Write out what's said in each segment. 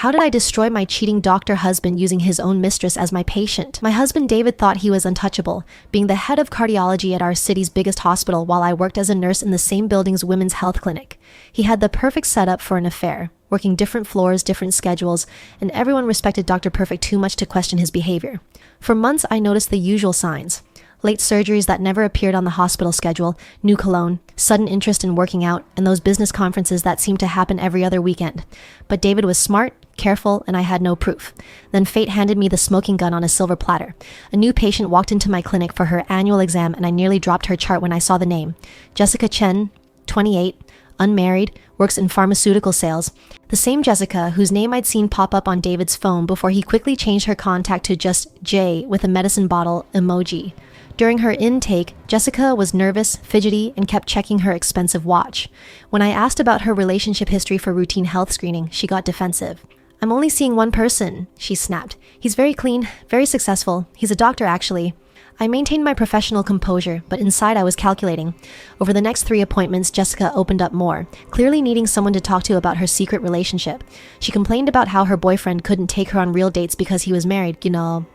How did I destroy my cheating doctor husband using his own mistress as my patient? My husband David thought he was untouchable, being the head of cardiology at our city's biggest hospital while I worked as a nurse in the same building's women's health clinic. He had the perfect setup for an affair, working different floors, different schedules, and everyone respected Dr. Perfect too much to question his behavior. For months, I noticed the usual signs. Late surgeries that never appeared on the hospital schedule, new cologne, sudden interest in working out, and those business conferences that seemed to happen every other weekend. But David was smart, careful, and I had no proof. Then fate handed me the smoking gun on a silver platter. A new patient walked into my clinic for her annual exam, and I nearly dropped her chart when I saw the name. Jessica Chen, 28, unmarried, works in pharmaceutical sales. The same Jessica whose name I'd seen pop up on David's phone before he quickly changed her contact to just J with a medicine bottle emoji. During her intake, Jessica was nervous, fidgety, and kept checking her expensive watch. When I asked about her relationship history for routine health screening, she got defensive. "I'm only seeing one person," she snapped. "He's very clean, very successful. He's a doctor, actually." I maintained my professional composure, but inside I was calculating. Over the next 3 appointments, Jessica opened up more, clearly needing someone to talk to about her secret relationship. She complained about how her boyfriend couldn't take her on real dates because he was married,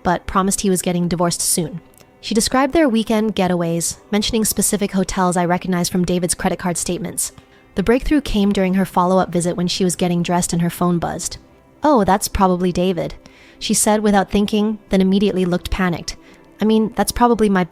but promised he was getting divorced soon. She described their weekend getaways, mentioning specific hotels I recognized from David's credit card statements. The breakthrough came during her follow-up visit when she was getting dressed and her phone buzzed. "Oh, that's probably David," she said without thinking, then immediately looked panicked. That's probably my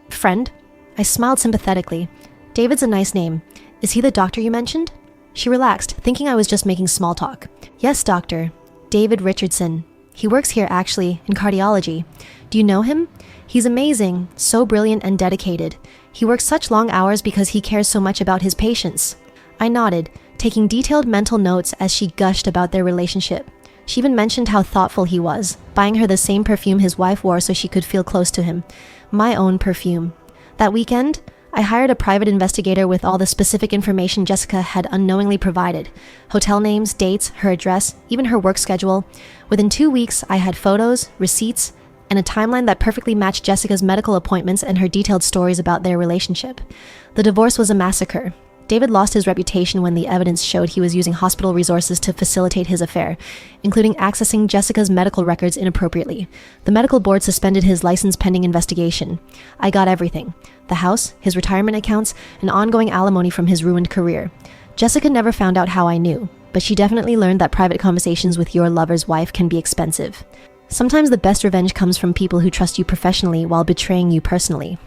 friend." I smiled sympathetically. "David's a nice name. Is he the doctor you mentioned?" She relaxed, thinking I was just making small talk. "Yes, doctor. David Richardson. He works here, actually, in cardiology. Do you know him? He's amazing, so brilliant and dedicated. He works such long hours because he cares so much about his patients." I nodded, taking detailed mental notes as she gushed about their relationship. She even mentioned how thoughtful he was, buying her the same perfume his wife wore so she could feel close to him. My own perfume. That weekend, I hired a private investigator with all the specific information Jessica had unknowingly provided. Hotel names, dates, her address, even her work schedule. Within 2 weeks, I had photos, receipts, and a timeline that perfectly matched Jessica's medical appointments and her detailed stories about their relationship. The divorce was a massacre. David lost his reputation when the evidence showed he was using hospital resources to facilitate his affair, including accessing Jessica's medical records inappropriately. The medical board suspended his license pending investigation. I got everything: the house, his retirement accounts, and ongoing alimony from his ruined career. Jessica never found out how I knew, but she definitely learned that private conversations with your lover's wife can be expensive. Sometimes the best revenge comes from people who trust you professionally while betraying you personally.